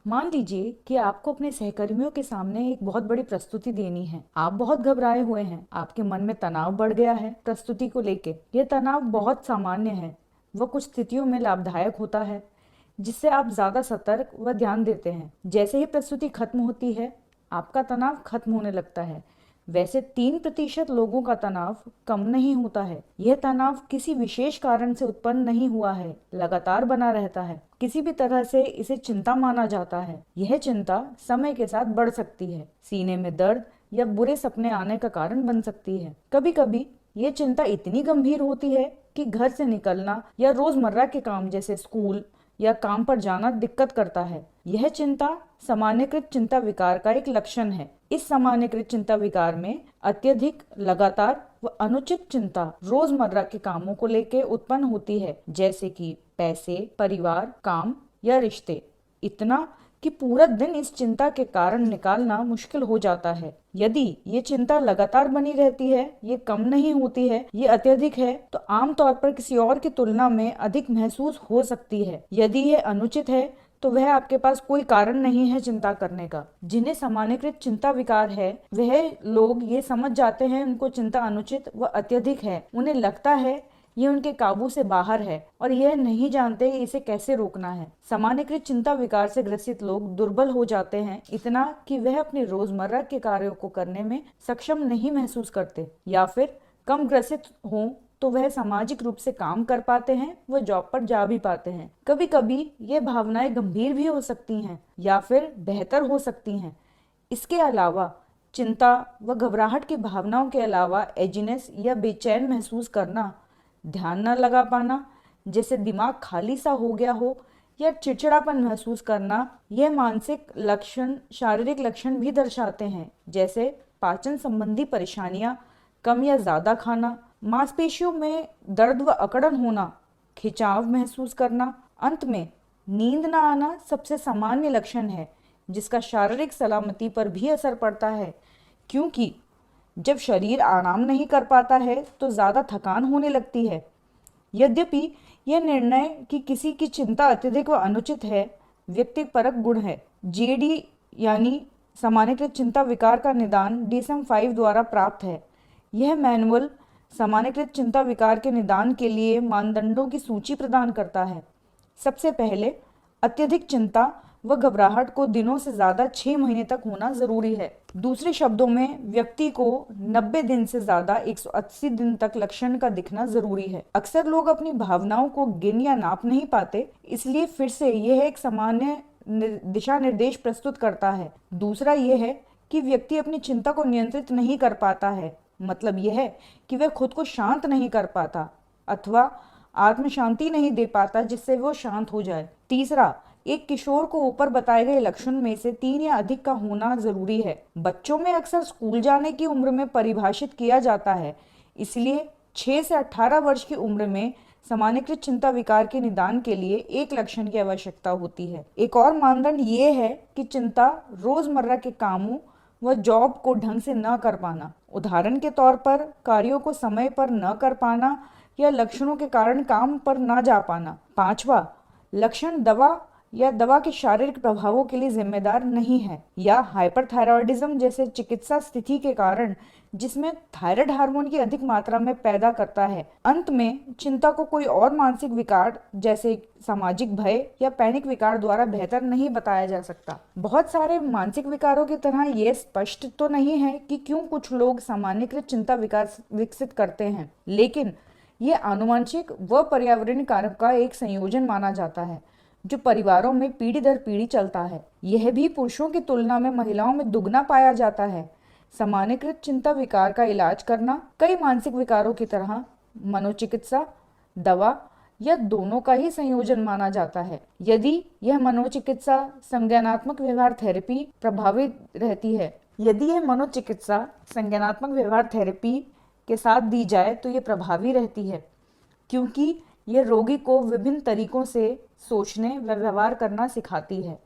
मान लीजिए कि आपको अपने सहकर्मियों के सामने एक बहुत बड़ी प्रस्तुति देनी है। आप बहुत घबराए हुए हैं, आपके मन में तनाव बढ़ गया है प्रस्तुति को लेके। यह तनाव बहुत सामान्य है, वह कुछ स्थितियों में लाभदायक होता है जिससे आप ज्यादा सतर्क व ध्यान देते हैं। जैसे ही प्रस्तुति खत्म होती है, आपका तनाव खत्म होने लगता है। वैसे 3% लोगों का तनाव कम नहीं होता है। यह तनाव किसी विशेष कारण से उत्पन्न नहीं हुआ है, लगातार बना रहता है। किसी भी तरह से इसे चिंता माना जाता है। यह चिंता समय के साथ बढ़ सकती है, सीने में दर्द या बुरे सपने आने का कारण बन सकती है। कभी कभी ये चिंता इतनी गंभीर होती है कि घर से निकलना या रोजमर्रा के काम जैसे स्कूल या काम पर जाना दिक्कत करता है। यह चिंता सामान्यकृत चिंता विकार का एक लक्षण है। इस सामान्यकृत चिंता विकार में अत्यधिक, लगातार व अनुचित चिंता रोजमर्रा के कामों को लेकर उत्पन्न होती है, जैसे कि पैसे, परिवार, काम या रिश्ते। इतना कि पूरा दिन इस चिंता के कारण निकालना मुश्किल हो जाता है। यदि ये चिंता लगातार बनी रहती है, ये कम नहीं होती है, ये अत्यधिक है, तो आमतौर पर किसी और की तुलना में अधिक महसूस हो सकती है। यदि ये अनुचित है तो वह आपके पास कोई कारण नहीं है चिंता करने का। जिन्हें सामान्यकृत चिंता विकार है, वह लोग ये समझ जाते हैं उनको चिंता अनुचित व अत्यधिक है। उन्हें लगता है ये उनके काबू से बाहर है और यह नहीं जानते इसे कैसे रोकना है। सामान्यकृत चिंता विकार से ग्रसित लोग दुर्बल हो जाते हैं, इतना कि वह अपने रोजमर्रा के कार्यों को करने में सक्षम नहीं महसूस करते, या फिर कम ग्रसित हों तो वह सामाजिक रूप से काम कर पाते हैं, वह जॉब पर जा भी पाते हैं। कभी कभी ये भावनाएं गंभीर भी हो सकती हैं या फिर बेहतर हो सकती हैं। इसके अलावा चिंता व घबराहट की भावनाओं के अलावा एजीनेस या बेचैन महसूस करना, ध्यान न लगा पाना, जैसे दिमाग खाली सा हो गया हो, या चिड़चिड़ापन महसूस करना, यह मानसिक लक्षण शारीरिक लक्षण भी दर्शाते हैं, जैसे पाचन संबंधी परेशानियां, कम या ज्यादा खाना, मांसपेशियों में दर्द व अकड़न होना, खिंचाव महसूस करना। अंत में नींद न आना सबसे सामान्य लक्षण है, जिसका शारीरिक सलामती पर भी असर पड़ता है, क्योंकि जब शरीर आराम नहीं कर पाता है तो ज्यादा थकान होने लगती है। यद्यपि यह निर्णय कि किसी की चिंता अत्यधिक व अनुचित है व्यक्तिपरक गुण है। जीएडी यानी सामान्यकृत चिंता विकार का निदान DSM-5 द्वारा प्राप्त है। यह मैनुअल सामान्यकृत चिंता विकार के निदान के लिए मानदंडों की सूची प्रदान करता है। सबसे पहले, अत्यधिक चिंता व घबराहट को दिनों से ज्यादा 6 महीने तक होना जरूरी है। दूसरे शब्दों में, व्यक्ति को 90 दिन से ज्यादा 180 दिन तक लक्षण का दिखना जरूरी है। अक्सर लोग अपनी भावनाओं को गिन या नाप नहीं पाते, इसलिए फिर से यह एक सामान्य दिशा निर्देश प्रस्तुत करता है। दूसरा यह है कि व्यक्ति अपनी चिंता को नियंत्रित नहीं कर पाता है, मतलब यह है कि वह खुद को शांत नहीं कर पाता अथवा आत्म शांति नहीं दे पाता जिससे वो शांत हो जाए। तीसरा, एक किशोर को ऊपर बताए गए लक्षण में से 3 या अधिक का होना जरूरी है। बच्चों में अक्सर स्कूल जाने की उम्र में परिभाषित किया जाता है, इसलिए 6 से 18 वर्ष की उम्र में सामान्यकृत चिंता विकार के निदान के लिए एक लक्षण की आवश्यकता होती है। एक और मानदंड ये है कि चिंता रोजमर्रा के कामों व जॉब को ढंग से न कर पाना, उदाहरण के तौर पर कार्यों को समय पर न कर पाना या लक्षणों के कारण काम पर न जा पाना। पांचवा, लक्षण दवा या दवा के शारीरिक प्रभावों के लिए जिम्मेदार नहीं है, या हाइपरथायरॉयडिज्म जैसे चिकित्सा स्थिति के कारण जिसमें थायराइड हार्मोन की अधिक मात्रा में पैदा करता है। अंत में, चिंता को कोई और मानसिक विकार जैसे सामाजिक भय या पैनिक विकार द्वारा बेहतर नहीं बताया जा सकता। बहुत सारे मानसिक विकारों की तरह ये स्पष्ट तो नहीं है कि क्यों कुछ लोग सामान्यकृत चिंता विकार विकसित करते हैं, लेकिन ये आनुवंशिक व पर्यावरणीय कारक का एक संयोजन माना जाता है जो परिवारों में पीढ़ी दर पीढ़ी चलता है। यह भी पुरुषों की तुलना में महिलाओं में दुगना पाया जाता है। सामान्यकृत चिंता विकार का इलाज करना कई मानसिक विकारों की तरह मनोचिकित्सा, दवा या दोनों का ही संयोजन माना जाता है। यदि यह मनोचिकित्सा संज्ञानात्मक व्यवहार थेरेपी प्रभावित रहती है, यदि यह मनोचिकित्सा संज्ञानात्मक व्यवहार थेरेपी के साथ दी जाए तो ये प्रभावी रहती है, क्योंकि यह रोगी को विभिन्न तरीकों से सोचने व व्यवहार करना सिखाती है,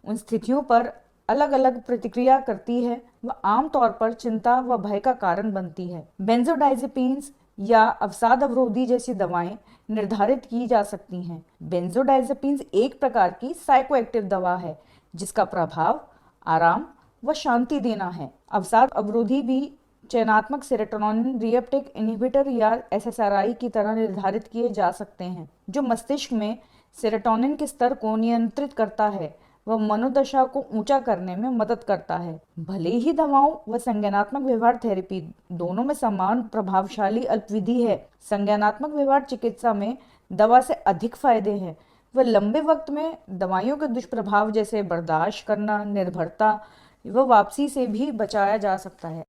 उन स्थितियों पर अलग अलग प्रतिक्रिया करती है व आमतौर पर चिंता व भय का कारण बनती है। बेंजोडाइजेपिन्स या अवसाद अवरोधी जैसी दवाएं निर्धारित की जा सकती हैं। बेंजोडाइजेपिन्स एक प्रकार की साइकोएक्टिव दवा है जिसका प्रभाव आराम व शांति देना है। अवसाद अवरोधी भी चयनात्मक सेरोटोनिन रीअपटेक इनहिबिटर या एसएसआरआई की तरह निर्धारित किए जा सकते हैं, जो मस्तिष्क में सेरोटोनिन के स्तर को नियंत्रित करता है व मनोदशा को ऊंचा करने में मदद करता है। भले ही दवाओं व संज्ञानात्मक व्यवहार थेरेपी दोनों में समान प्रभावशाली अल्पविधि है, संज्ञानात्मक व्यवहार चिकित्सा में दवा से अधिक फायदे हैं। वह लंबे वक्त में दवाइयों के दुष्प्रभाव जैसे बर्दाश्त करना, निर्भरता व वापसी से भी बचाया जा सकता है।